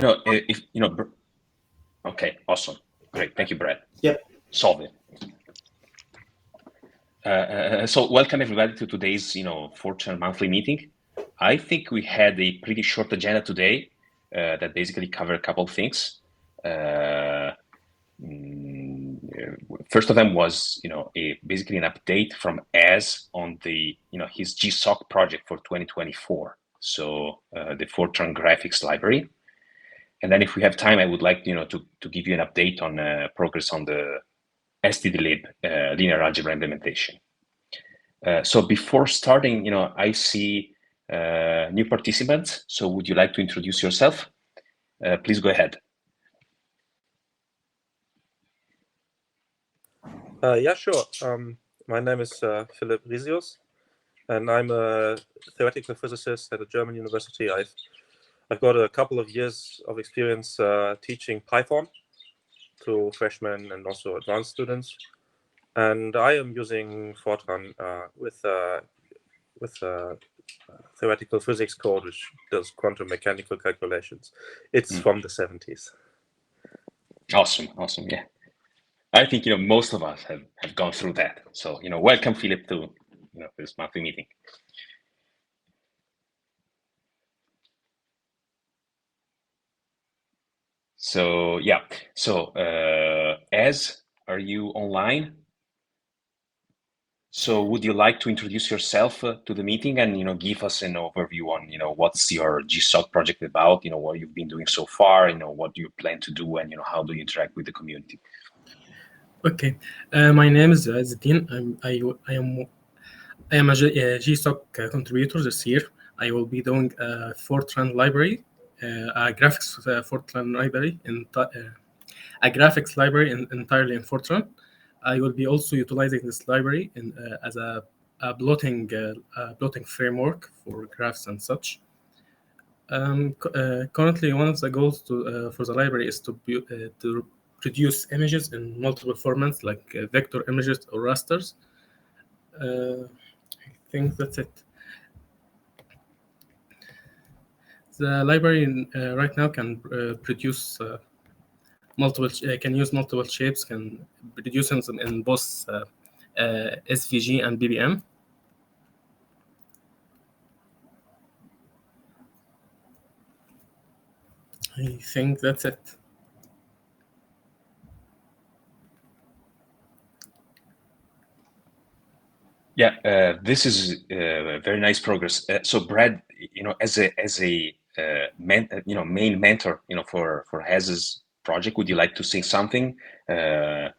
If okay, awesome, great, thank you, Brad. Yep. Solve it. So welcome everybody to today's Fortran monthly meeting. I think we had a pretty short agenda today that basically covered a couple of things. First of them was basically an update from Az on the his GSOC project for 2024. So the Fortran graphics library. And then if we have time, I would like to give you an update on progress on the stdlib linear algebra implementation. So before starting, I see new participants. So would you like to introduce yourself? Please go ahead. Yeah, sure. My name is Philipp Risius, and I'm a theoretical physicist at a German university. I've got a couple of years of experience teaching Python to freshmen and also advanced students, and I am using Fortran with theoretical physics code, which does quantum mechanical calculations. It's from the 70s. Awesome, yeah. I think most of us have gone through that. So welcome, Philip, to this monthly meeting. So yeah, so Az, are you online? So would you like to introduce yourself to the meeting and give us an overview on what's your GSOC project about, what you've been doing so far, what do you plan to do, and how do you interact with the community? Okay, my name is Zatin. I am a GSOC contributor this year. I will be doing a Fortran library, a graphics Fortran library, a graphics library entirely in Fortran. I will be also utilizing this library as a plotting framework for graphs and such. Currently, one of the goals for the library is to produce images in multiple formats like vector images or rasters. I think that's it. The library right now can produce can use multiple shapes, can produce them in both SVG and BBM. I think that's it. Yeah, this is very nice progress. So Brad, as a main mentor, for Haz's project, would you like to say something? I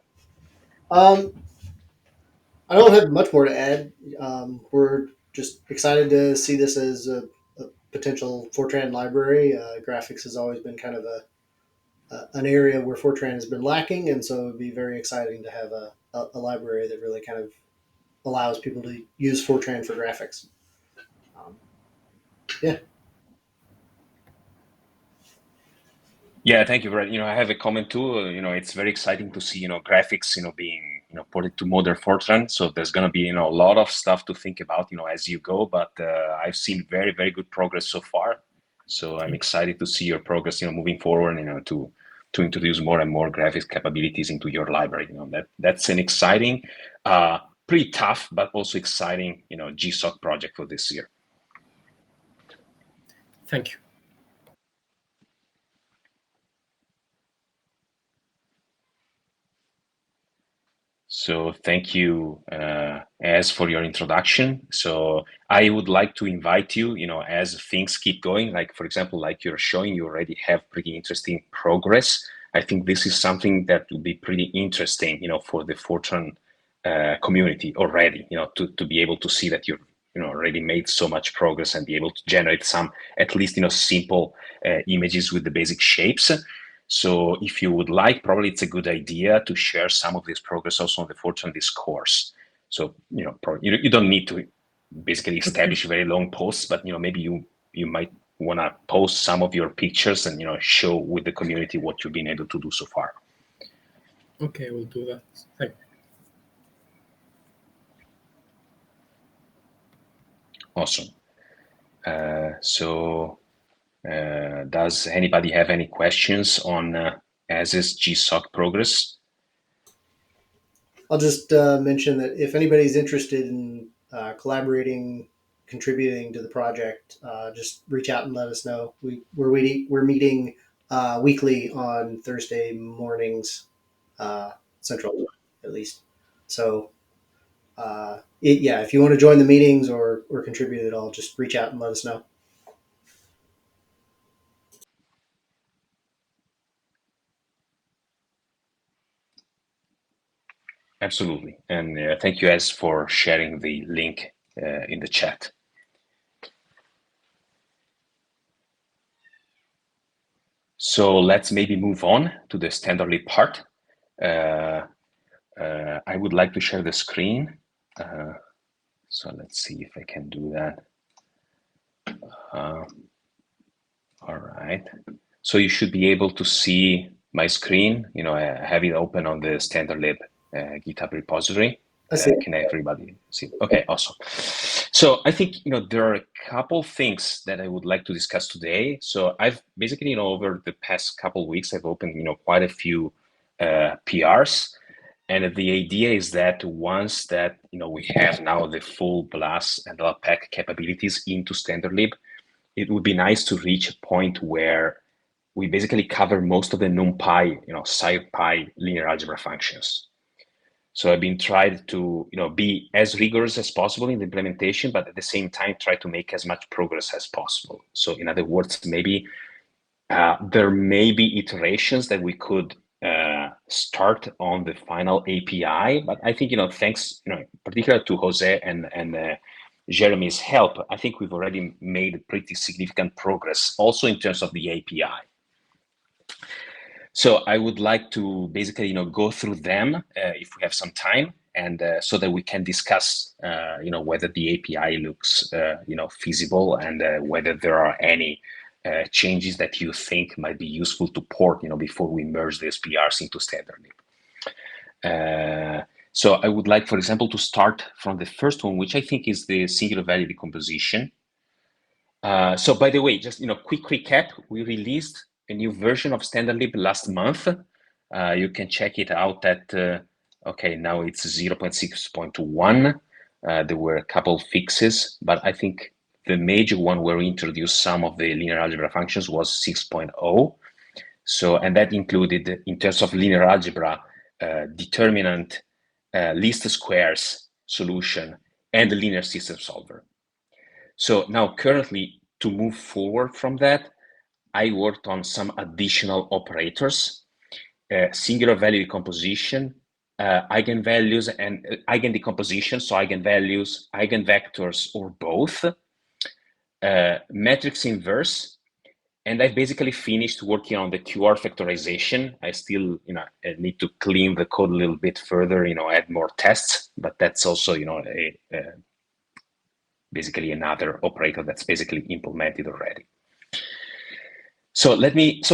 don't have much more to add. We're just excited to see this as a potential Fortran library. Graphics has always been kind of an area where Fortran has been lacking, and so it'd be very exciting to have a library that really kind of allows people to use Fortran for graphics. Yeah. Yeah, thank you, Brad. I have a comment too. It's very exciting to see graphics being ported to modern Fortran. So there's going to be a lot of stuff to think about as you go. But I've seen very, very good progress so far. So I'm excited to see your progress moving forward. To introduce more and more graphics capabilities into your library. That's an exciting, pretty tough, but also exciting GSOC project for this year. Thank you. So thank you, Az, for your introduction. So I would like to invite you, as things keep going, like, for example, like you're showing, you already have pretty interesting progress. I think this is something that will be pretty interesting, for the Fortran community already, to be able to see that you've, already made so much progress and be able to generate some, at least, simple images with the basic shapes. So if you would like, probably it's a good idea to share some of this progress also on the Fortran discourse. So, you don't need to basically establish very long posts, but, maybe you might want to post some of your pictures and, show with the community what you've been able to do so far. Okay, we'll do that. Thank you. Awesome. So Does anybody have any questions on AS's GSOC progress? I'll just mention that if anybody's interested in collaborating, contributing to the project, just reach out and let us know. We're meeting weekly on Thursday mornings, Central, at least. So, yeah, if you want to join the meetings or contribute at all, just reach out and let us know. Absolutely. And thank you, Az, for sharing the link in the chat. So let's maybe move on to the standard lib part. I would like to share the screen. So let's see if I can do that. All right. So you should be able to see my screen. You know, I have it open on the standard lib GitHub repository. Can everybody see? Okay, awesome. So I think, you know, there are a couple things that I would like to discuss today. So I've basically, you know, over the past couple of weeks, I've opened, you know, quite a few PRs. And the idea is that once that, you know, we have now the full BLAS and LPACK capabilities into standard lib, it would be nice to reach a point where we basically cover most of the NumPy, you know, SciPy linear algebra functions. So I've been trying to, you know, be as rigorous as possible in the implementation, but at the same time, try to make as much progress as possible. So in other words, maybe there may be iterations that we could start on the final API, but I think, you know, thanks, you know, particularly to Jose and Jeremy's help, I think we've already made pretty significant progress also in terms of the API. So I would like to basically, you know, go through them if we have some time, and so that we can discuss, you know, whether the API looks, you know, feasible, and whether there are any changes that you think might be useful to port, you know, before we merge these PRs into standard lib. So I would like, for example, to start from the first one, which I think is the singular value decomposition. So by the way, just, you know, quick recap, we released a new version of standard lib last month. You can check it out at, okay, now it's 0.6.1. There were a couple fixes, but I think the major one where we introduced some of the linear algebra functions was 6.0. So, and that included, in terms of linear algebra, determinant, least squares solution, and the linear system solver. So now currently, to move forward from that, I worked on some additional operators, singular value decomposition, eigenvalues and eigendecomposition, so eigenvalues, eigenvectors, or both, matrix inverse, and I've basically finished working on the QR factorization. I still, you know, need to clean the code a little bit further, you know, add more tests, but that's also, you know, basically another operator that's basically implemented already. So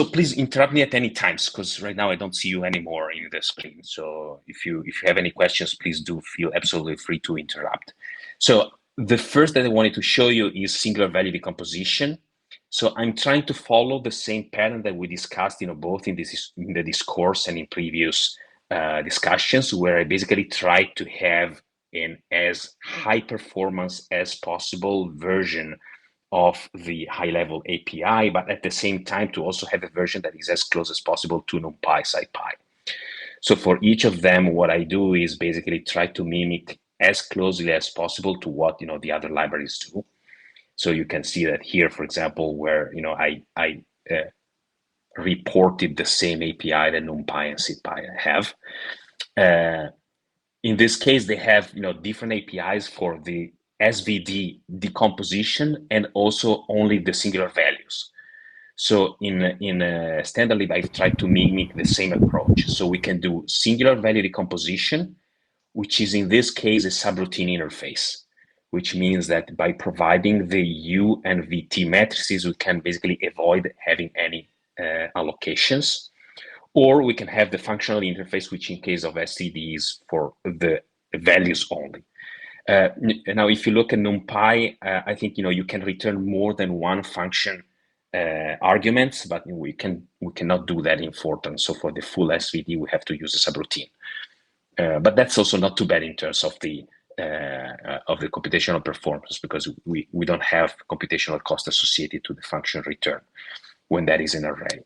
please interrupt me at any times, because right now I don't see you anymore in the screen. So if you have any questions, please do feel absolutely free to interrupt. So the first that I wanted to show you is singular value decomposition. So I'm trying to follow the same pattern that we discussed, you know, both in the discourse and in previous discussions, where I basically try to have an as high performance as possible version of the high-level API, but at the same time to also have a version that is as close as possible to NumPy, SciPy. So for each of them, what I do is basically try to mimic as closely as possible to what, you know, the other libraries do. So you can see that here, for example, where, you know, I reported the same API that NumPy and SciPy have. In this case, they have, you know, different APIs for the SVD decomposition and also only the singular values. So in standard lib, I tried to mimic the same approach. So we can do singular value decomposition, which is in this case a subroutine interface, which means that by providing the U and VT matrices, we can basically avoid having any allocations. Or we can have the functional interface, which in case of STD is for the values only. Now, if you look at NumPy, I think, you know, you can return more than one function arguments, but we cannot do that in Fortran. So for the full SVD, we have to use a subroutine. But that's also not too bad in terms of the computational performance, because we don't have computational cost associated to the function return when that is an array.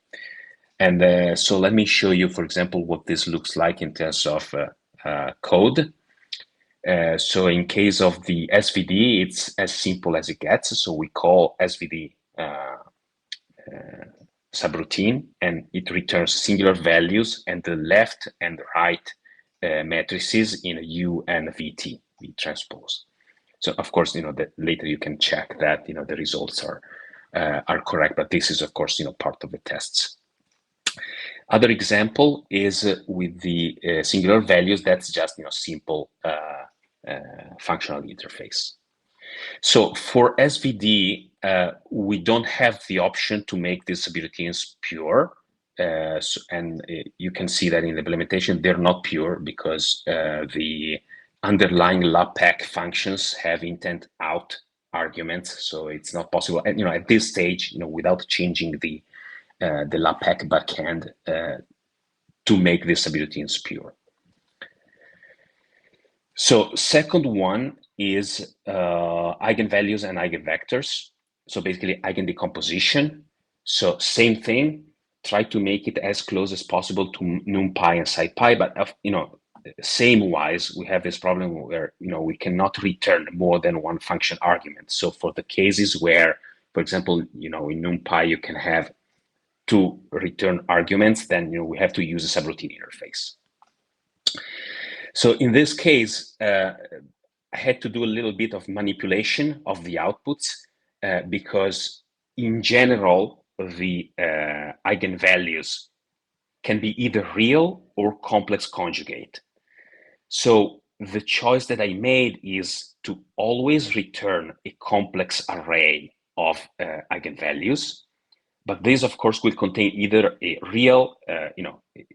And so let me show you, for example, what this looks like in terms of code. So in case of the SVD, it's as simple as it gets. So we call SVD subroutine, and it returns singular values and the left and the right matrices in a U and a VT, V transpose. So of course, that later you can check that the results are correct, but this is of course part of the tests. Other example is with the singular values. That's just simple functional interface. So for SVD, we don't have the option to make these subroutines pure. And you can see that in the implementation, they're not pure because the underlying LabPack functions have intent out arguments. So it's not possible. And at this stage, without changing the LabPack backend to make these subroutines pure. So second one is eigenvalues and eigenvectors. So basically eigendecomposition. So same thing, try to make it as close as possible to NumPy and SciPy, but same wise, we have this problem where we cannot return more than one function argument. So for the cases where, for example, in NumPy you can have 2 return arguments, then we have to use a subroutine interface. So in this case, I had to do a little bit of manipulation of the outputs because in general, the eigenvalues can be either real or complex conjugate. So the choice that I made is to always return a complex array of eigenvalues. But this, of course, will contain either a real,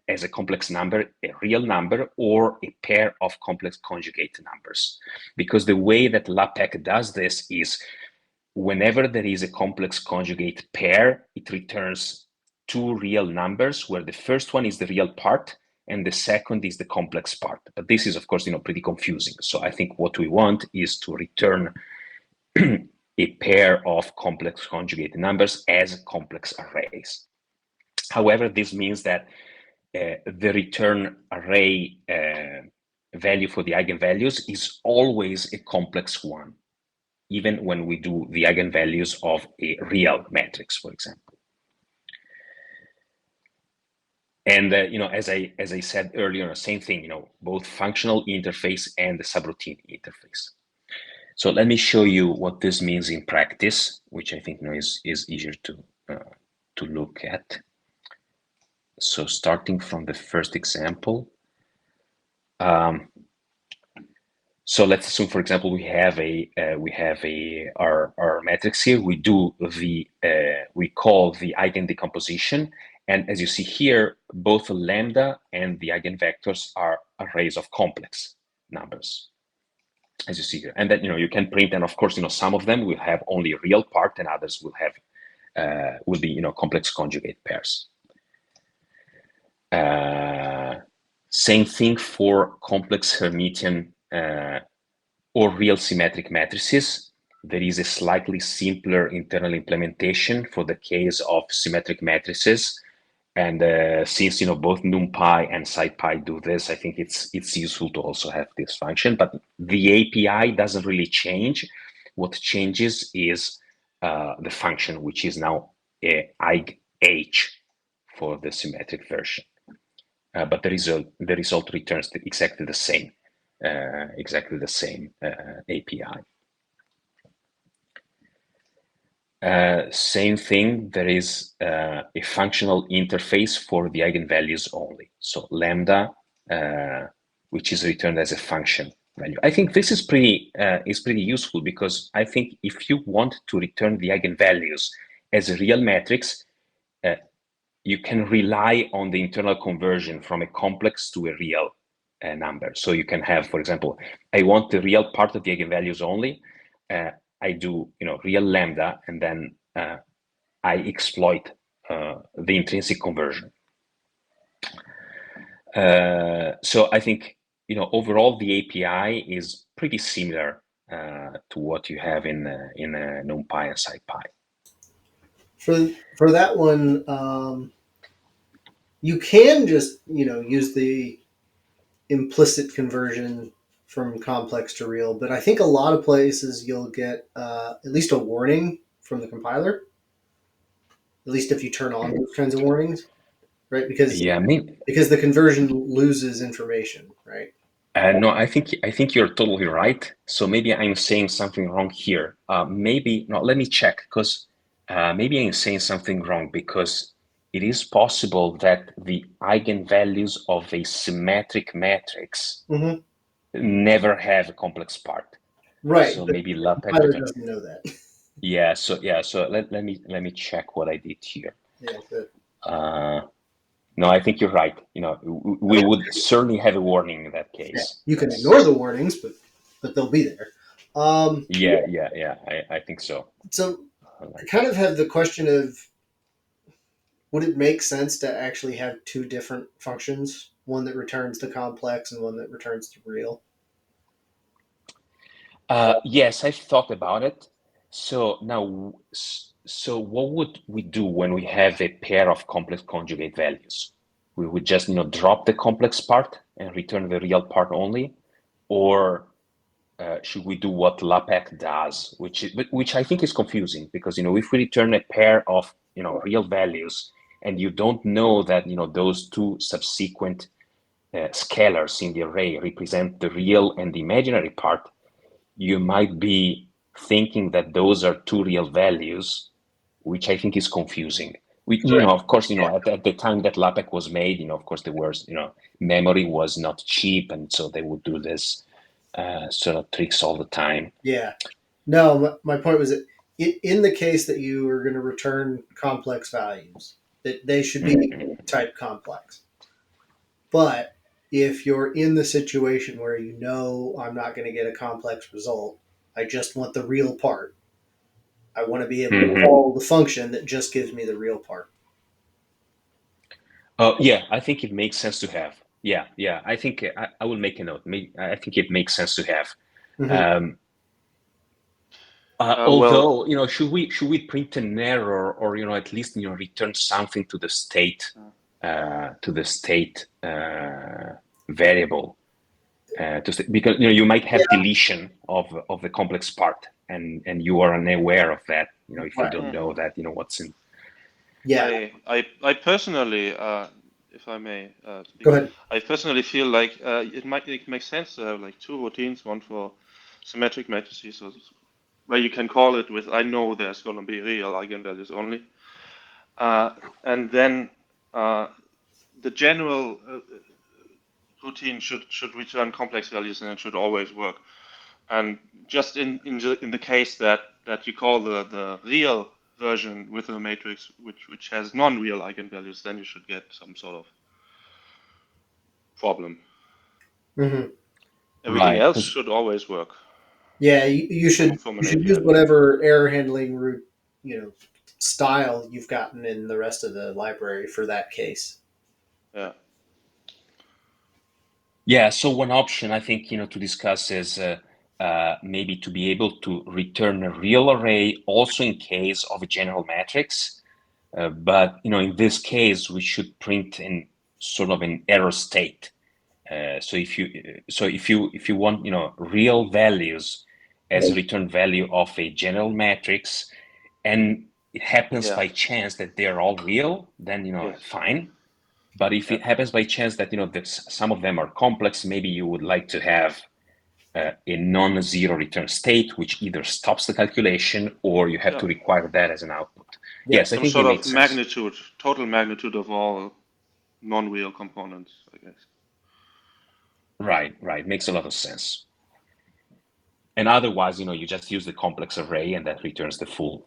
as a complex number, a real number, or a pair of complex conjugate numbers. Because the way that LabPack does this is whenever there is a complex conjugate pair, it returns 2 real numbers, where the first one is the real part and the second is the complex part. But this is, of course, pretty confusing. So I think what we want is to return a pair of complex conjugate numbers as complex arrays. However, this means that the return array value for the eigenvalues is always a complex one, even when we do the eigenvalues of a real matrix, for example. And as I said earlier, same thing, both functional interface and the subroutine interface. So let me show you what this means in practice, which I think is easier to look at. So starting from the first example. So let's assume, for example, we have our matrix here. We do we call the eigendecomposition, and as you see here, both lambda and the eigenvectors are arrays of complex numbers, as you see here. And then you can print, and of course some of them will have only a real part, and others will have will be complex conjugate pairs. Same thing for complex Hermitian or real symmetric matrices. There is a slightly simpler internal implementation for the case of symmetric matrices. And since both NumPy and SciPy do this, I think it's useful to also have this function. But the API doesn't really change. What changes is the function, which is now eig_h for the symmetric version. But the result returns exactly the same API. Same thing, there is a functional interface for the eigenvalues only. So lambda, which is returned as a function value. I think this is pretty useful, because I think if you want to return the eigenvalues as a real matrix, you can rely on the internal conversion from a complex to a real number. So you can have, for example, I want the real part of the eigenvalues only. I do, real lambda, and then I exploit the intrinsic conversion. So I think, overall the API is pretty similar to what you have in NumPy and SciPy. For that one, you can just use the implicit conversion from complex to real, but I think a lot of places you'll get at least a warning from the compiler. At least if you turn on those kinds of warnings, right? Because Yeah, maybe. because the conversion loses information, right? No, I think you're totally right. So maybe I'm saying something wrong here. Maybe no. Let me check, because maybe I'm saying something wrong, because it is possible that the eigenvalues of a symmetric matrix Mm-hmm. never have a complex part. Right, So but maybe the LaTeX. compiler doesn't know that. Yeah. So let me check what I did here. Yeah, good. No, I think you're right. We would certainly have a warning in that Yeah, case. you can ignore the warnings, but they'll be there. Yeah. I think so. So I kind of have the question of, would it make sense to actually have two different functions, one that returns to complex and one that returns to real? Yes, I've thought about it. So now, so what would we do when we have a pair of complex conjugate values? We would just, drop the complex part and return the real part only, or should we do what LAPACK does, which I think is confusing, because if we return a pair of real values and you don't know that those two subsequent scalars in the array represent the real and the imaginary part, you might be thinking that those are two real values, which I think is confusing. Of course, at the time that LAPACK was made, of course, there was, memory was not cheap, and so they would do this sort of tricks all the time. Yeah. No, my point was that in the case that you are going to return complex values, that they should be type complex. But if you're in the situation where I'm not going to get a complex result, I just want the real part. I want to be able to call the function that just gives me the real part. Yeah, I think it makes sense to have. Yeah. I think I will make a note. I think it makes sense to have. Mm-hmm. Although, should we print an error, or at least return something to the state variable, because you might have deletion of the complex part, and you are unaware of that. If you Right. don't know that what's in. Yeah. I personally, if I may speak, Go ahead. I personally feel like it might make sense to have like two routines, one for symmetric matrices, where you can call it with, I know there's going to be real eigenvalues only, and then the general routine should return complex values, and it should always work. And just in the case that you call the real version with a matrix which has non-real eigenvalues, then you should get some sort of problem. Mm-hmm. Everything Right, else should always work. Yeah, you should from you an should API use level. whatever error handling route style you've gotten in the rest of the library for that case. Yeah. Yeah, so one option I think to discuss is maybe to be able to return a real array also in case of a general matrix, but in this case we should print in sort of an error state. So if you want real values as a return value of a general matrix, and it happens Yeah. by chance that they're all real, then Yes. fine. But if it happens by chance that that some of them are complex, maybe you would like to have a non-zero return state, which either stops the calculation or you have to require that as an output. Yeah. Yes, I Some think sort it of makes sense. magnitude, total magnitude of all non-real components, I guess. Right. Makes a lot of sense. And otherwise, you just use the complex array, and that returns the full,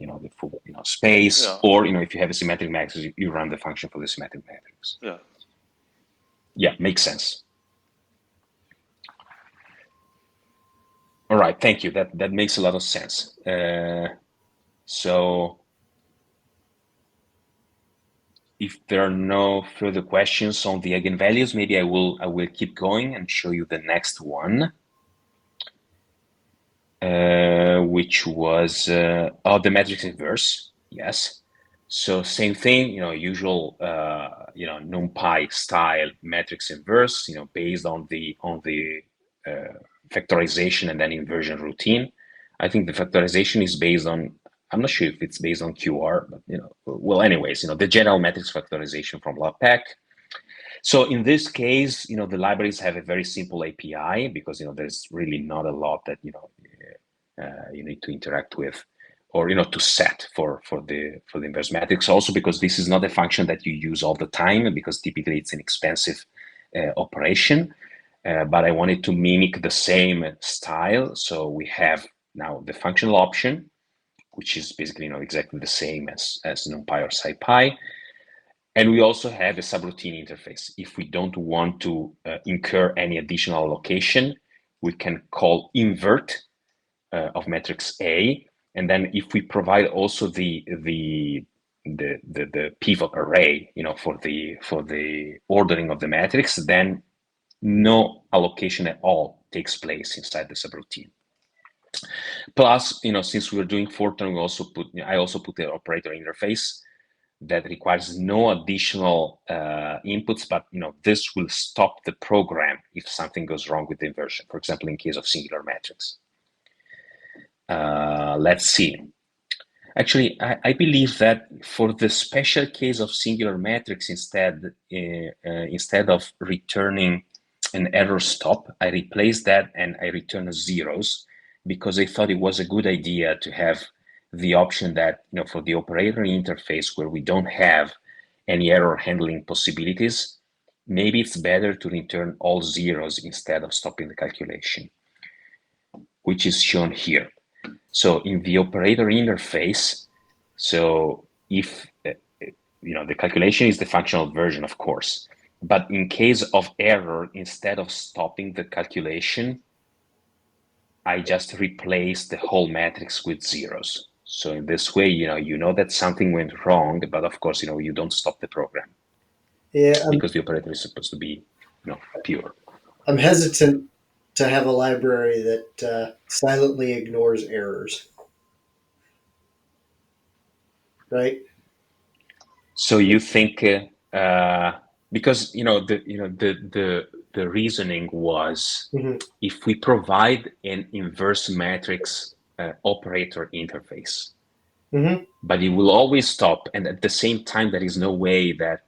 space. Yeah. Or, if you have a symmetric matrix, you run the function for the symmetric matrix. Yeah. Yeah, makes sense. All right, thank you. That makes a lot of sense. So if there are no further questions on the eigenvalues, maybe I will keep going and show you the next one, which was the matrix inverse. Yes. So same thing, usual, NumPy style matrix inverse, based on the factorization and then inversion routine. I think the factorization is based on, I'm not sure if it's based on QR, but well, anyways, the general matrix factorization from LabPack. So in this case, the libraries have a very simple API because there's really not a lot that you need to interact with, or to set for the inverse matrix. Also because this is not a function that you use all the time, because typically it's an expensive operation. But I wanted to mimic the same style, so we have now the functional option, which is basically exactly the same as NumPy or SciPy. And we also have a subroutine interface. If we don't want to incur any additional allocation, we can call invert of matrix A, and then if we provide also the pivot array, for the ordering of the matrix, then no allocation at all takes place inside the subroutine. Plus, since we're doing Fortran, I also put the operator interface that requires no additional inputs, but this will stop the program if something goes wrong with the inversion. For example, in case of singular matrix. Let's see. Actually, I believe that for the special case of singular matrix, instead of returning an error stop, I replaced that and I return zeros, because I thought it was a good idea to have the option that, for the operator interface where we don't have any error handling possibilities, maybe it's better to return all zeros instead of stopping the calculation, which is shown here. So in the operator interface, so if, the calculation is the functional version, of course, but in case of error, instead of stopping the calculation, I just replace the whole matrix with zeros. So in this way, you know that something went wrong, but of course, you don't stop the program. Yeah, because the operator is supposed to be, pure. I'm hesitant to have a library that silently ignores errors, right? So you think because the reasoning was, if we provide an inverse matrix operator interface, but it will always stop, and at the same time there is no way that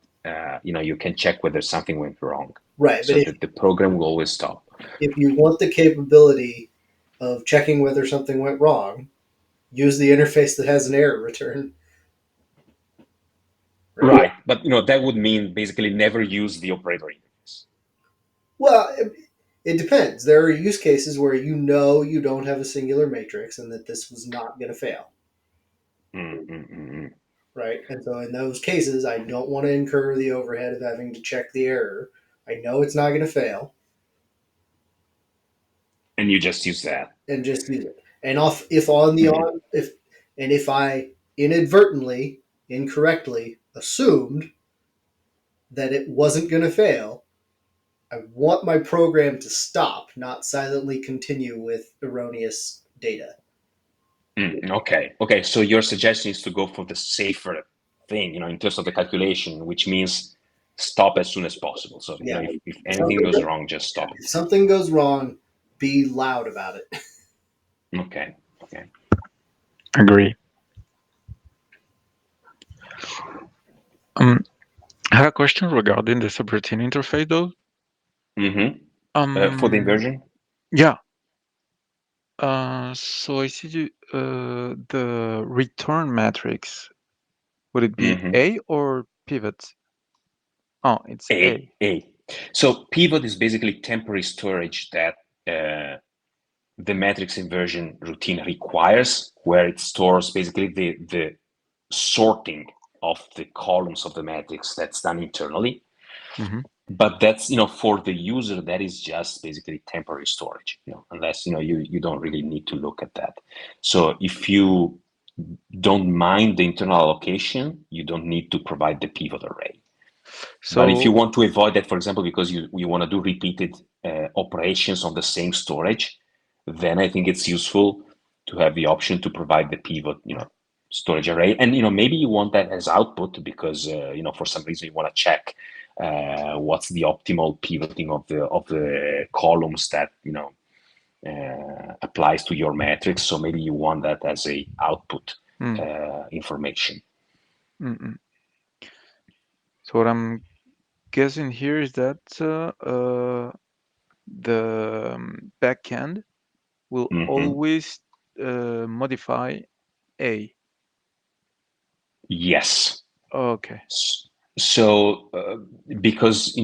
you can check whether something went wrong. Right, So but the program will always stop. if you want the capability of checking whether something went wrong, use the interface that has an error return. Right, but that would mean basically never use the operator interface. Well, it depends. There are use cases where you don't have a singular matrix and that this was not going to fail. Right? And so in those cases, I don't want to incur the overhead of having to check the error. I know it's not going to fail. And you just use that. And just use it. And if I inadvertently, incorrectly assumed that it wasn't going to fail, I want my program to stop, not silently continue with erroneous data. Okay. So your suggestion is to go for the safer thing, in terms of the calculation, which means stop as soon as possible. So Yeah. if anything goes wrong, just stop If it. something goes wrong, be loud about it. Okay. Agree. I have a question regarding the subroutine interface, though. For the inversion? Yeah. So I see the return matrix. Would it be A or pivot? Oh, it's A. So pivot is basically temporary storage that the matrix inversion routine requires, where it stores basically the sorting of the columns of the matrix that's done internally. But that's, for the user, that is just basically temporary storage, unless, you don't really need to look at that. So if you don't mind the internal allocation, you don't need to provide the pivot array. So, but if you want to avoid that, for example, because you want to do repeated operations on the same storage, then I think it's useful to have the option to provide the pivot, storage array. And, maybe you want that as output because, for some reason you want to check what's the optimal pivoting of the columns that, applies to your matrix. So maybe you want that as a output information. So what I'm guessing here is that the backend will always modify A. Yes. Okay. So because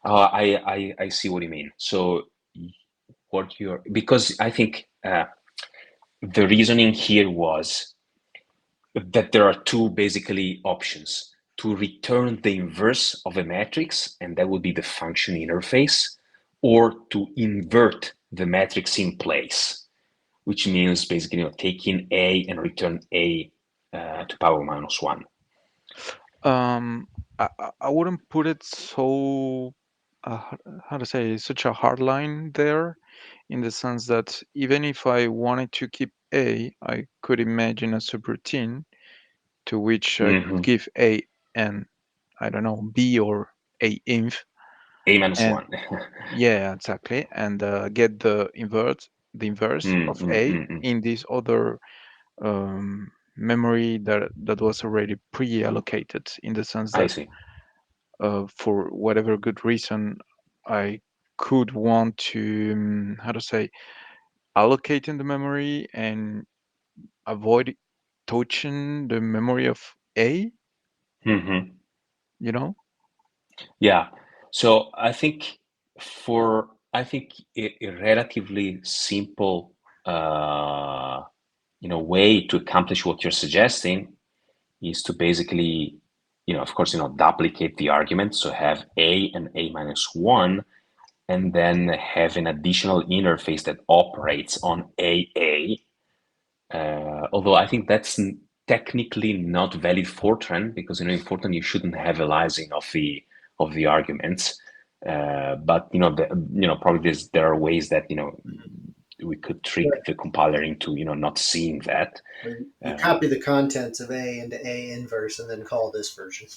I see what you mean. So because I think the reasoning here was that there are two basically options: to return the inverse of a matrix, and that would be the function interface, or to invert the matrix in place, which means basically taking A and return A to power minus 1. I wouldn't put it so how to say, such a hard line there, in the sense that even if I wanted to keep A, I could imagine a subroutine to which I could give A and, I don't know, B or A inf. A minus and 1. yeah, exactly, and get the inverse of A in this other memory that was already pre-allocated, in the sense I that see. for whatever good reason I could want to how to say, allocate in the memory and avoid touching the memory of A. You know? Yeah. So I think a relatively simple way to accomplish what you're suggesting is to basically, of course, duplicate the argument. So have A and A minus 1, and then have an additional interface that operates on AA. Although I think that's technically not valid Fortran, because in Fortran you shouldn't have aliasing of the arguments. But probably there are ways that we could trick the compiler into not seeing that. You copy the contents of A into A inverse and then call this version.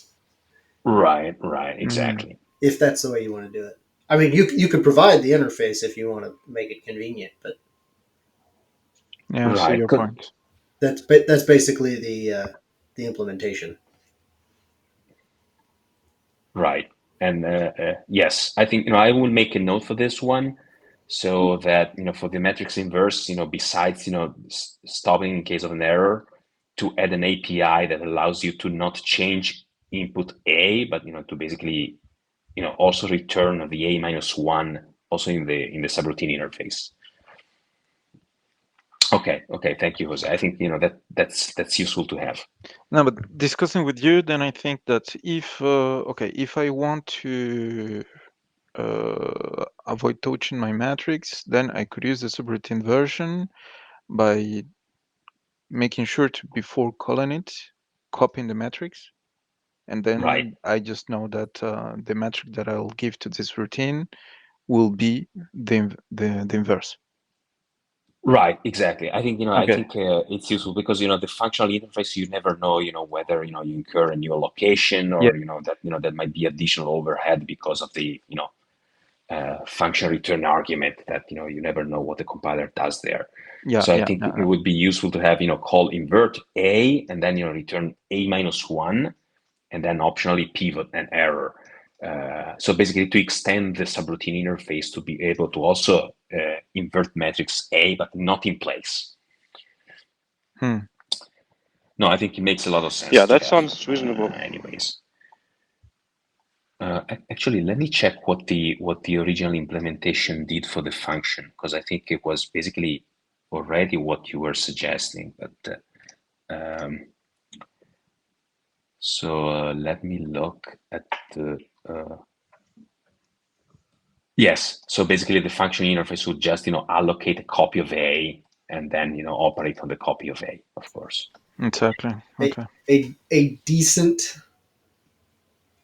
Right, exactly. If that's the way you want to do it. I mean, you could provide the interface if you want to make it convenient, but yeah, I see right. your point. That's basically the implementation. Right. And yes, I think I will make a note for this one, so that for the matrix inverse, besides stopping in case of an error, to add an API that allows you to not change input A, but to basically also return the A minus 1 also in the subroutine interface. Okay, thank you, Jose. I think that's useful to have. No, but discussing with you, then I think that if I want to avoid touching my matrix, then I could use the subroutine version by making sure to, before calling it, copying the matrix, and then Right. I just know that the metric that I'll give to this routine will be the inverse. Right, exactly. I think I Okay. think it's useful because the functional interface, you never know whether you incur a new allocation, or that might be additional overhead because of the function return argument, that you never know what the compiler does there. So I think it would be useful to have call invert A and then return A minus 1, and then optionally pivot an error. So basically to extend the subroutine interface to be able to also invert matrix A, but not in place. No, I think it makes a lot of sense. Yeah, that sounds reasonable. Anyways. Actually, let me check what the original implementation did for the function, because I think it was basically already what you were suggesting. But so let me look at the. Yes, so basically the function interface would just allocate a copy of A and then operate on the copy of A, of course. Exactly. Okay. A decent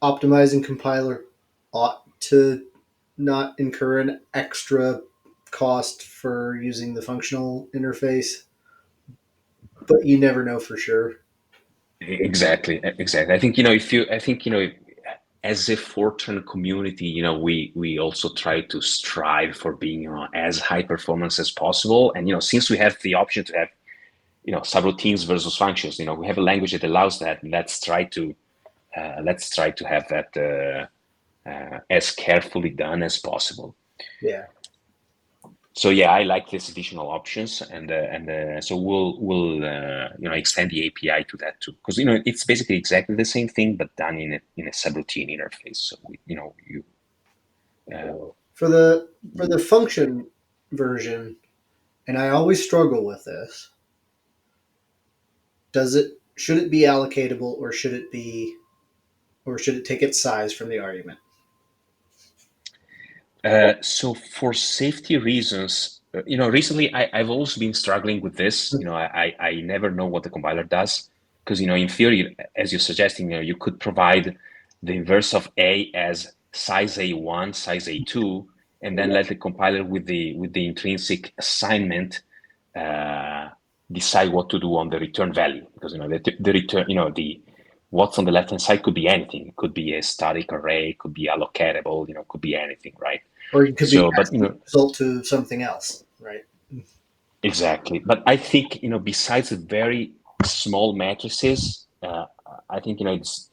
optimizing compiler ought to not incur an extra cost for using the functional interface, but you never know for sure. Exactly. I think as a Fortran community, we also try to strive for being as high performance as possible. And since we have the option to have subroutines versus functions, we have a language that allows that. And let's try to have that as carefully done as possible. Yeah. So yeah, I like these additional options, and so we'll extend the API to that too, because it's basically exactly the same thing but done in a subroutine interface. So you For the function version, and I always struggle with this. Should it be allocatable, or should it take its size from the argument? So for safety reasons, recently I've also been struggling with this. I never know what the compiler does, because in theory, as you're suggesting, you could provide the inverse of A as size A1, size A2, and then let the compiler with the intrinsic assignment decide what to do on the return value, because the return, the what's on the left hand side could be anything. It could be a static array, it could be allocatable, it could be anything, right? Or you could be So, but asking the result to something else, right? exactly. But I think besides the very small matrices, I think it's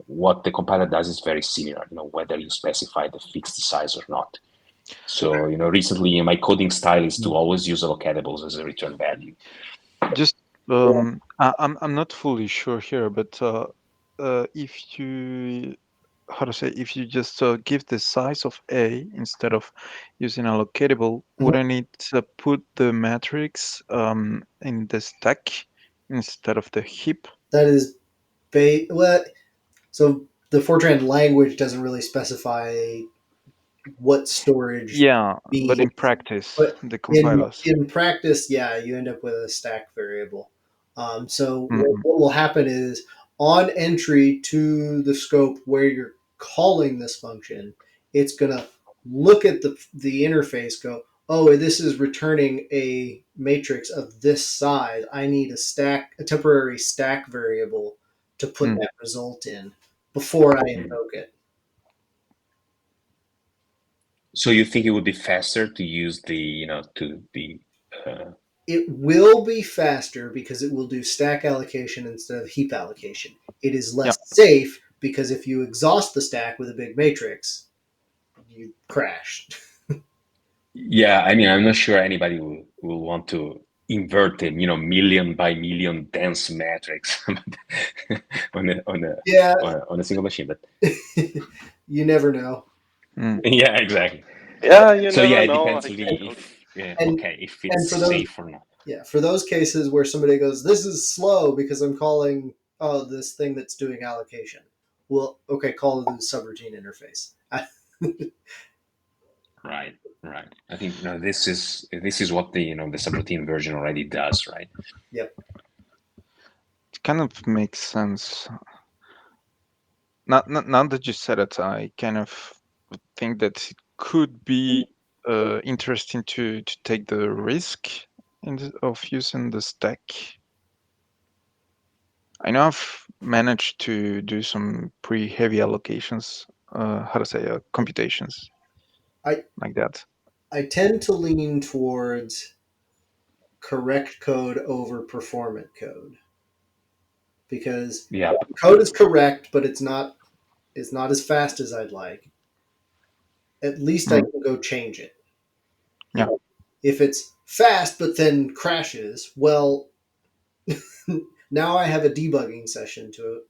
what the compiler does is very similar. Whether you specify the fixed size or not. So recently my coding style is to always use allocatables as a return value. Just I'm not fully sure here, but if you if you just give the size of A instead of using allocatable, wouldn't it put the matrix in the stack instead of the heap? That is so the Fortran language doesn't really specify what storage Yeah, but be, in practice, but the in compilers. practice, yeah, you end up with a stack variable. So Mm-hmm. what will happen is, on entry to the scope where you're calling this function, it's gonna look at the interface, go, oh, this is returning a matrix of this size. I need a temporary stack variable to put that result in before I invoke it. So you think it would be faster to use the to the It will be faster because it will do stack allocation instead of heap allocation. It is less safe because if you exhaust the stack with a big matrix, you crash. Yeah, I mean, I'm not sure anybody will want to invert a million by million dense matrix on Yeah, on a single machine. But you never know. yeah, exactly. Yeah, you So yeah, never it know. depends really if And okay, if and it's for those safe or not. for those cases where somebody goes, this is slow because I'm calling this thing that's doing allocation. Well, okay, call it the subroutine interface. Right, right. I think this is what the the subroutine version already does, right? Yep. It kind of makes sense. Now that you said it, I kind of think that it could be interesting to take the risk of using the stack. I know I've managed to do some pretty heavy allocations, computations I like that. I tend to lean towards correct code over performant code, because Yeah. code is correct, but it's not as fast as I'd like. At least I Mm. can go change it. Yeah. If it's fast but then crashes, well, now I have a debugging session to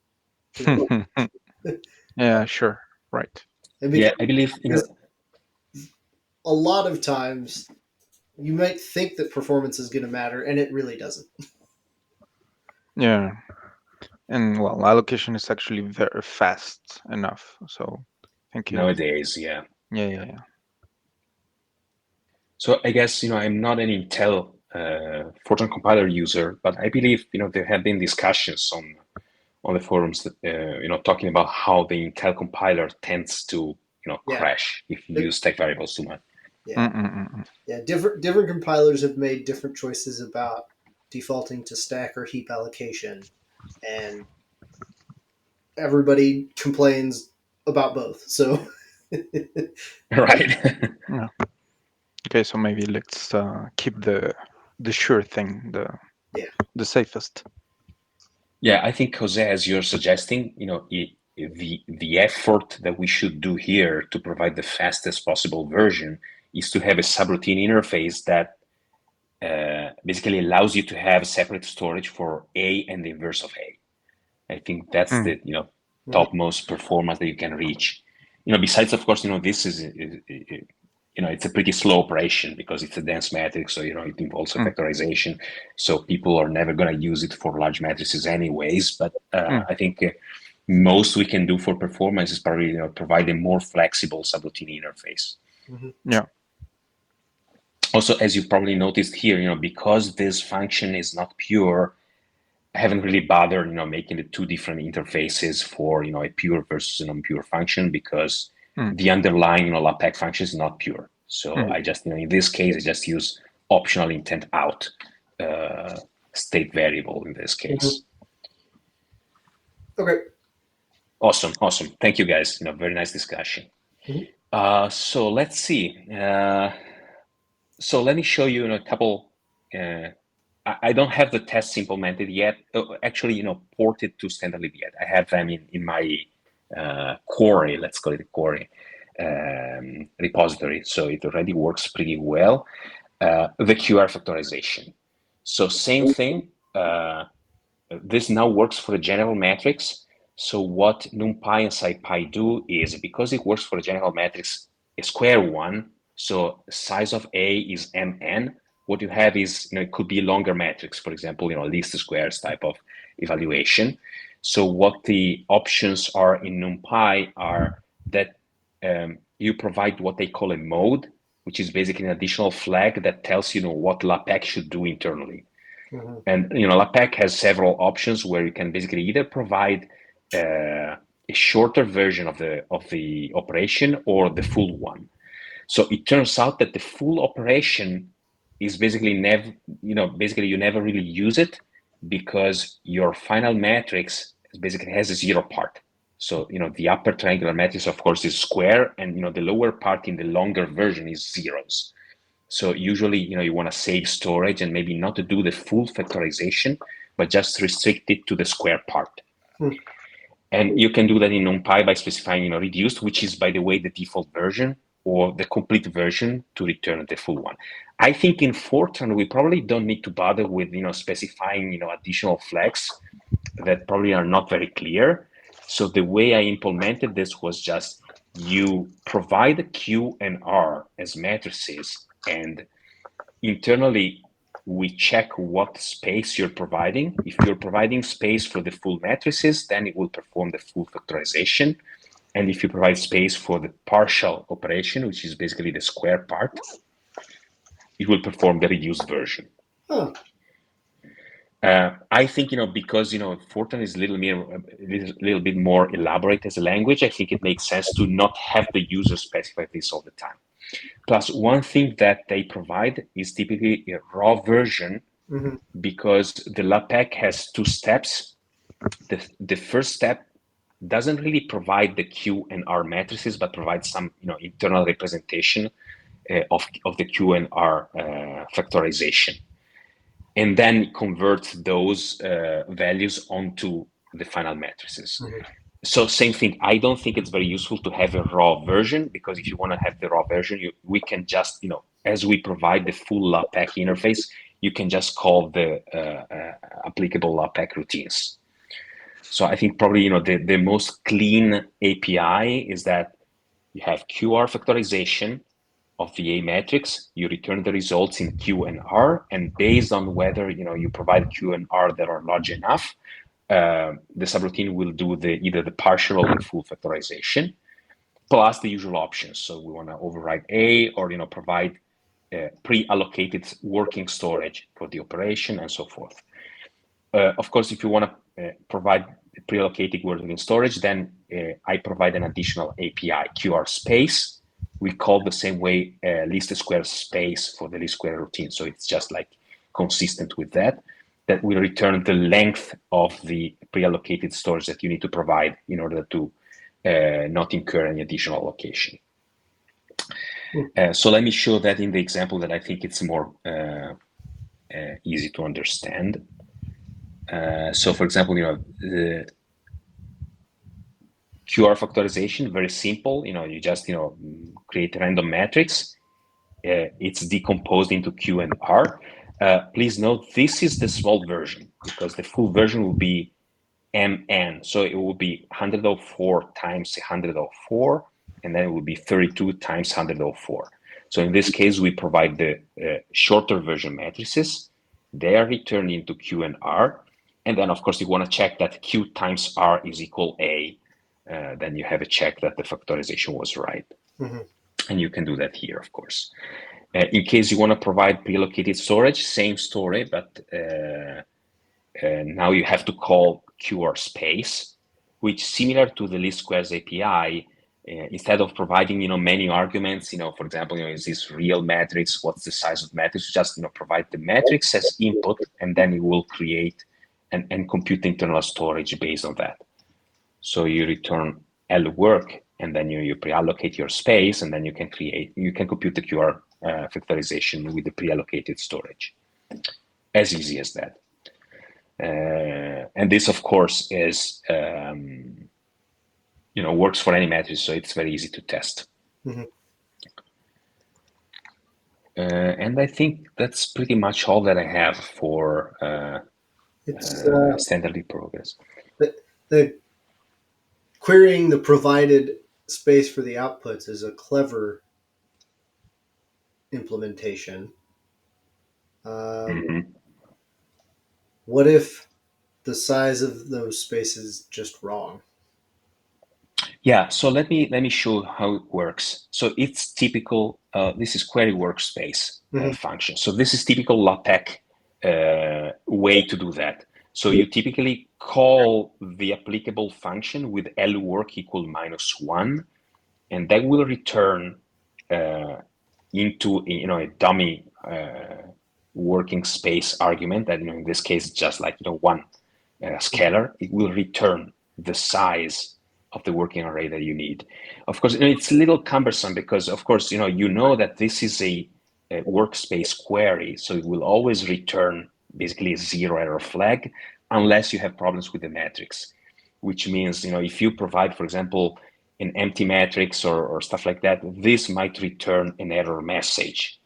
Yeah, sure. Right. and Yeah, I believe because a lot of times you might think that performance is going to matter, and it really doesn't. Yeah. And well, allocation is actually very fast enough. So thank you. nowadays, yeah. Yeah. So I guess I'm not an Intel Fortran compiler user, but I believe there have been discussions on the forums that talking about how the Intel compiler tends to crash if you use stack variables too much. Yeah, different compilers have made different choices about defaulting to stack or heap allocation, and everybody complains about both. So, right. Yeah. Okay, so maybe let's keep the sure thing, the safest. Yeah, I think Jose, as you're suggesting, the effort that we should do here to provide the fastest possible version is to have a subroutine interface that basically allows you to have separate storage for A and the inverse of A. I think that's the topmost performance that you can reach. Besides, of course, this is it's a pretty slow operation because it's a dense matrix, so it involves a factorization. So people are never going to use it for large matrices anyways. But I think most we can do for performance is probably provide a more flexible subroutine interface. Yeah. Also, as you probably noticed here, because this function is not pure, I haven't really bothered, making the two different interfaces for, a pure versus a non-pure function because the underlying, LAPACK function is not pure. So I just, in this case, I just use optional intent out state variable in this case. Okay. Awesome. Thank you, guys. Very nice discussion. So let's see. So let me show you a couple. I don't have the tests implemented yet. Actually, ported to standard lib yet. I have them in my Quarry, let's call it a Quarry repository. So it already works pretty well. The QR factorization. So same thing. This now works for a general matrix. So what NumPy and SciPy do is, because it works for a general matrix, a square one, so size of A is mn, what you have is, it could be a longer matrix, for example, least squares type of evaluation. So what the options are in NumPy are that you provide what they call a mode, which is basically an additional flag that tells you what LAPACK should do internally. And LAPACK has several options where you can basically either provide a shorter version of the operation or the full one. So it turns out that the full operation is basically you never really use it because your final matrix basically has a zero part. So the upper triangular matrix, of course, is square, and the lower part in the longer version is zeros. So usually, you want to save storage and maybe not to do the full factorization, but just restrict it to the square part. And you can do that in NumPy by specifying, reduced, which is, by the way, the default version, or the complete version to return the full one. I think in Fortran, we probably don't need to bother with, specifying, additional flags that probably are not very clear. So the way I implemented this was just you provide Q and R as matrices, and internally we check what space you're providing. If you're providing space for the full matrices, then it will perform the full factorization. And if you provide space for the partial operation, which is basically the square part, it will perform the reduced version. I think, because, Fortran is a little bit more elaborate as a language, I think it makes sense to not have the user specify this all the time. Plus, one thing that they provide is typically a raw version, because the LAPACK has two steps. The first step doesn't really provide the Q and R matrices, but provides some internal representation of the Q and R factorization, and then converts those values onto the final matrices. So same thing. I don't think it's very useful to have a raw version, because if you want to have the raw version, we can just, as we provide the full LAPACK interface, you can just call the applicable LAPACK routines. So I think probably, the most clean API is that you have QR factorization of the A matrix, you return the results in Q and R, and based on whether you provide Q and R that are large enough, the subroutine will do either the partial or the full factorization, plus the usual options. So we want to override A, or provide pre-allocated working storage for the operation and so forth. Of course, if you want to provide pre-allocated working storage, then I provide an additional API, QR space. We call the same way least square space for the least square routine. So it's just like consistent with that will return the length of the pre-allocated storage that you need to provide in order to not incur any additional allocation. So let me show that in the example that I think it's more easy to understand. So for example, the QR factorization, very simple. You just create a random matrix. It's decomposed into Q and R. Please note this is the small version because the full version will be MN. So it will be 104 times 104, and then it will be 32 times 104. So in this case, we provide the shorter version matrices. They are returned into Q and R. And then, of course, you want to check that Q times R is equal A. Then you have a check that the factorization was right. Mm-hmm. And you can do that here, of course. In case you want to provide pre-allocated storage, same story, but now you have to call QR space, which similar to the least squares API, instead of providing many arguments, for example, is this real matrix? What's the size of the matrix? Just provide the matrix as input, and then it will create and compute internal storage based on that. So you return L work, and then you pre-allocate your space, and then you can compute the QR factorization with the pre-allocated storage. As easy as that. And this, of course, is works for any matrix, so it's very easy to test. Mm-hmm. And I think that's pretty much all that I have for standard progress. The querying the provided space for the outputs is a clever implementation. Mm-hmm. What if the size of those spaces is just wrong? Yeah, so let me show how it works. So it's typical. This is query workspace function. So this is typical LaTeX way to do that. So you typically call the applicable function with L work equal -1, and that will return into a dummy working space argument that in this case just like one scalar. It will return the size of the working array that you need. Of course, it's a little cumbersome because of course that this is a workspace query, so it will always return basically a 0 error flag unless you have problems with the matrix, which means if you provide, for example, an empty matrix or stuff like that, this might return an error message.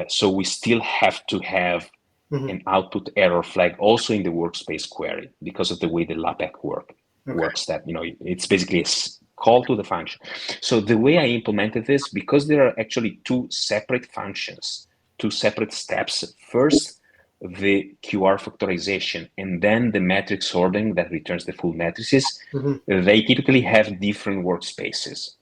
So we still have to have an output error flag also in the workspace query because of the way the LaTeX works. That it's basically a call to the function. So the way I implemented this, because there are actually two separate functions, two separate steps. First, the QR factorization, and then the matrix sorting that returns the full matrices. They typically have different workspaces.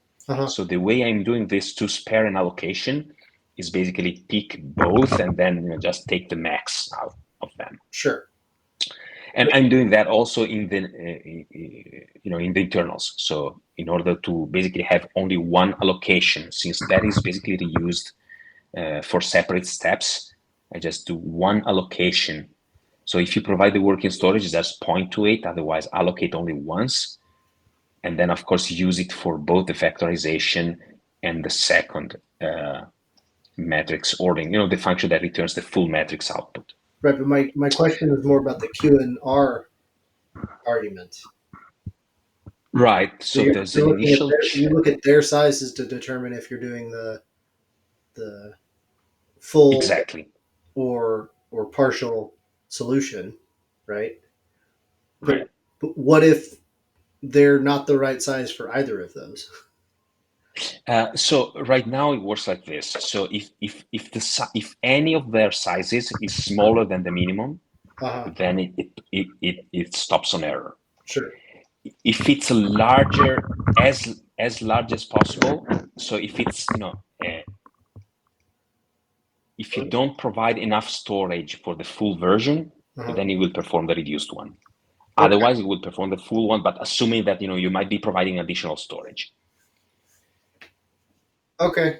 So the way I'm doing this to spare an allocation is basically pick both and then just take the max out of them. Sure. And I'm doing that also in the in the internals. So in order to basically have only one allocation, since that is basically reused for separate steps, I just do one allocation. So if you provide the working storage, just point to it. Otherwise, allocate only once, and then of course use it for both the factorization and the second matrix ordering. The function that returns the full matrix output. Right, but my question is more about the Q and R argument. Right. So there's an initial. You look at their sizes to determine if you're doing the full exactly or partial solution, right? Right. But what if they're not the right size for either of those? So right now it works like this. So if any of their sizes is smaller than the minimum, then it stops on error. Sure. If it's larger, as large as possible. So if it's if you don't provide enough storage for the full version, then it will perform the reduced one. Okay. Otherwise, it will perform the full one, but assuming that you might be providing additional storage. Okay.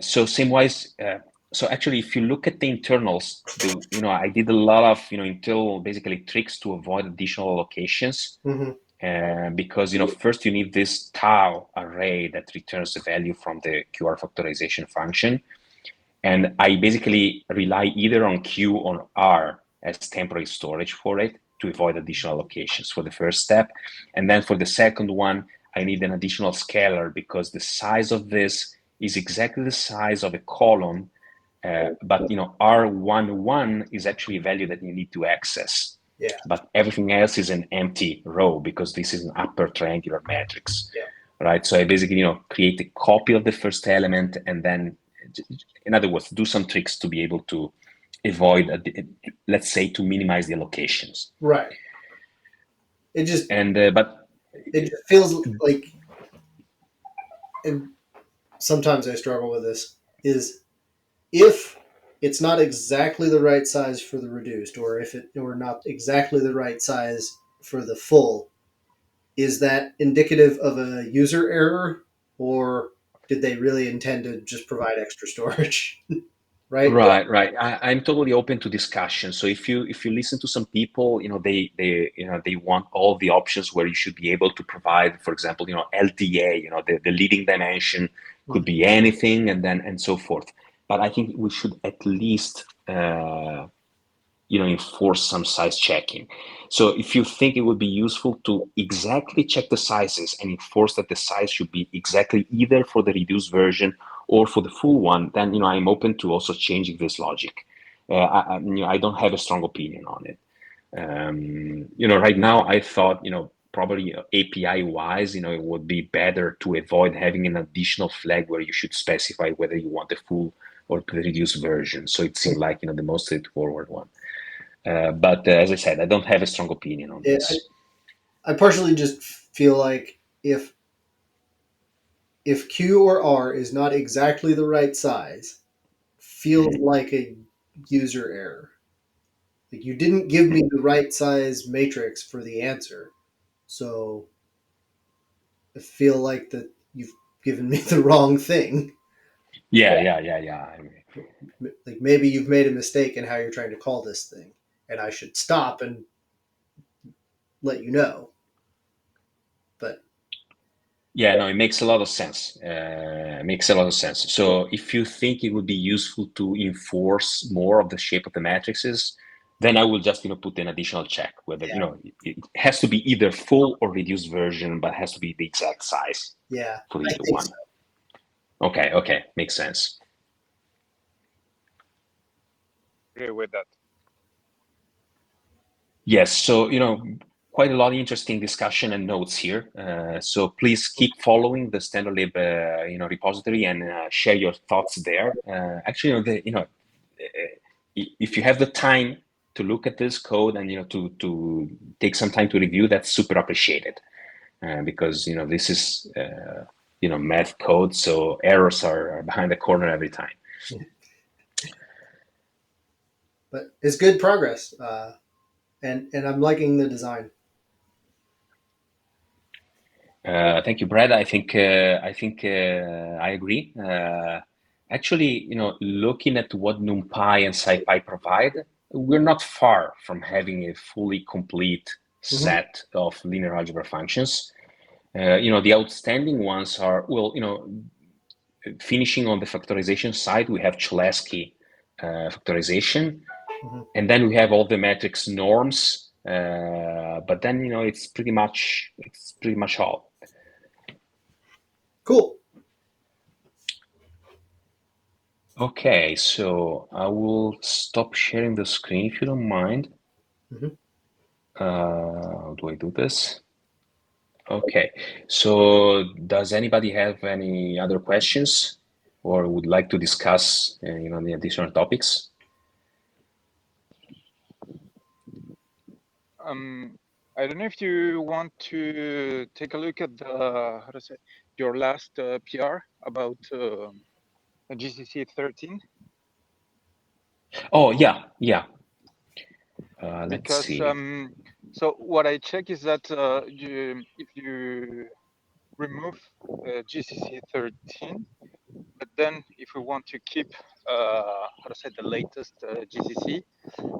So same wise. So actually, if you look at the internals, I did a lot of internal basically tricks to avoid additional allocations. Because first you need this tau array that returns the value from the QR factorization function, and I basically rely either on Q or R as temporary storage for it to avoid additional allocations for the first step, and then for the second one I need an additional scalar because the size of this is exactly the size of a column, but R11 is actually a value that you need to access. Yeah. But everything else is an empty row because this is an upper triangular matrix. Yeah. Right? So I basically, create a copy of the first element and then, in other words, do some tricks to be able to avoid, let's say, to minimize the allocations. Right. It just it feels like, and sometimes I struggle with this, is if it's not exactly the right size for the reduced, or not exactly the right size for the full, is that indicative of a user error, or did they really intend to just provide extra storage? Right? Right. I'm totally open to discussion. So if you listen to some people, they want all the options where you should be able to provide, for example, LDA, the leading dimension could be anything, and so forth. But I think we should at least enforce some size checking. So if you think it would be useful to exactly check the sizes and enforce that the size should be exactly either for the reduced version or for the full one, then I'm open to also changing this logic. I don't have a strong opinion on it. Right now I thought probably API wise, it would be better to avoid having an additional flag where you should specify whether you want the full or the reduced version. So it seemed like the most straightforward one. But as I said, I don't have a strong opinion on this. I partially just feel like if Q or R is not exactly the right size, feels like a user error. Like you didn't give me the right size matrix for the answer, so I feel like that you've given me the wrong thing. Yeah. Like maybe you've made a mistake in how you're trying to call this thing, and I should stop and let you know. But yeah, no, it makes a lot of sense. So if you think it would be useful to enforce more of the shape of the matrices, then I will just put an additional check whether it has to be either full or reduced version, but it has to be the exact size. Yeah, for I either think one. so. Okay, makes sense. Agree with that. Yes, so quite a lot of interesting discussion and notes here. So please keep following the Standard Lib repository and share your thoughts there. Actually, if you have the time to look at this code and to take some time to review, that's super appreciated. Because this is math code, so errors are behind the corner every time. But it's good progress, and I'm liking the design. Thank you, Brad. I think I agree. Actually, looking at what NumPy and SciPy provide, we're not far from having a fully complete set of linear algebra functions. The outstanding ones are, finishing on the factorization side, we have Cholesky factorization, and then we have all the matrix norms. But then it's pretty much all. Cool. Okay, so I will stop sharing the screen if you don't mind. How do I do this? Okay, so does anybody have any other questions or would like to discuss the additional topics? I don't know if you want to take a look at the your last PR about GCC 13? Oh yeah, yeah. Let's Because see. so what I check is that if you remove GCC 13, but then if we want to keep how to say the latest GCC,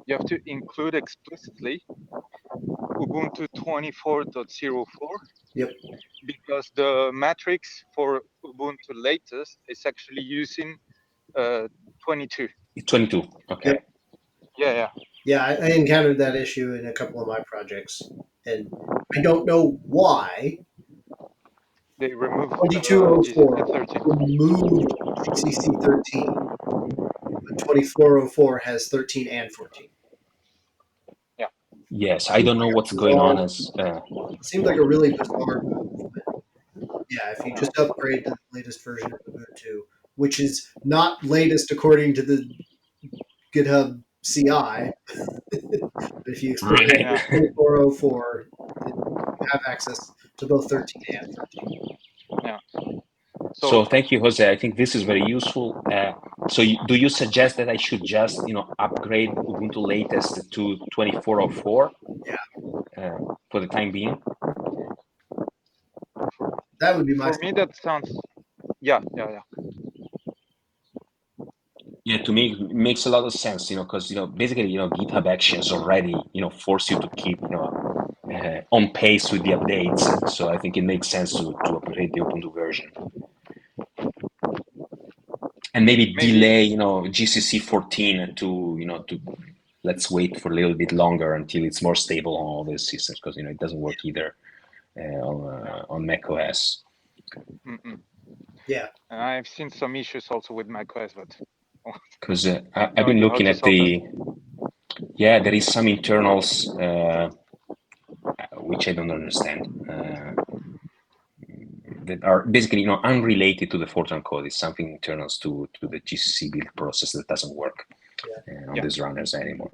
you have to include explicitly Ubuntu 24.04. Yep. Because the matrix for Ubuntu latest is actually using 22. 22. Okay. Yep. Yeah. Yeah, I encountered that issue in a couple of my projects, and I don't know why. They removed GCC 2204 13. removed GCC 13, but 2404 has 13 and 14. Yes, I Seems don't know like a what's going bizarre. on as. Seems like a really bizarre move. Yeah, if you just upgrade to the latest version of Ubuntu, which is not latest according to the GitHub CI, but if you explicitly Right. Yeah. 2404, you have access to both 13 and 14. So So thank you, Jose. I think this is very useful. So do you suggest that I should just, upgrade Ubuntu latest to 2404? Yeah. For the time being? That would be my for me that sounds yeah. Yeah, to me it makes a lot of sense, because basically, GitHub Actions already, force you to keep, on pace with the updates. So I think it makes sense to upgrade the Ubuntu version. And maybe delay, GCC 14 to let's wait for a little bit longer until it's more stable on all these systems, because it doesn't work either on macOS. Yeah. I've seen some issues also with macOS, but Because I've no been idea how looking to at solve that. there is some internals which I don't understand, that are basically unrelated to the Fortran code. It's something internals to the GCC build process that doesn't work on these runners anymore.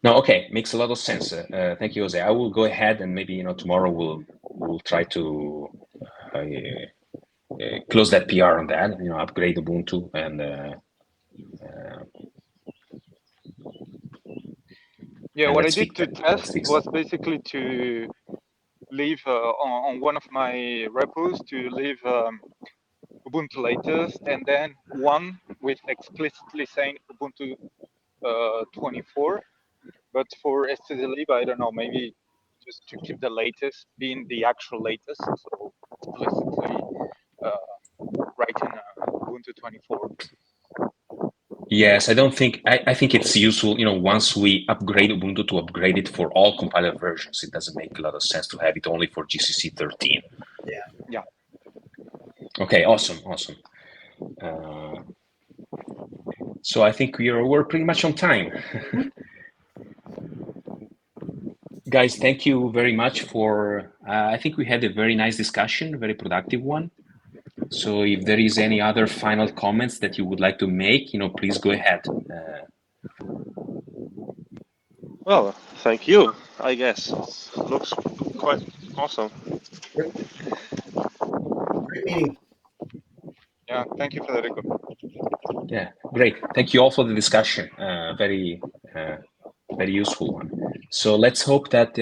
No, okay, makes a lot of sense. Thank you, Jose. I will go ahead and maybe tomorrow we'll try to close that PR on that. Upgrade Ubuntu and. Yeah, And what I let's did fix to that. Let's test fix was that. basically to leave on one of my repos to leave Ubuntu latest, and then one with explicitly saying Ubuntu 24. But for stdlib, I don't know, maybe just to keep the latest being the actual latest, so explicitly writing Ubuntu 24. Yes, I think it's useful, once we upgrade Ubuntu, to upgrade it for all compiler versions. It doesn't make a lot of sense to have it only for GCC 13. Yeah. Okay, awesome. So I think we're pretty much on time. Guys, thank you very much for, I think we had a very nice discussion, a very productive one. So if there is any other final comments that you would like to make, please go ahead. Well, thank you, I guess. It looks quite awesome. Great meeting. Yeah, thank you, Federico. Yeah, great. Thank you all for the discussion. Very useful one. So let's hope that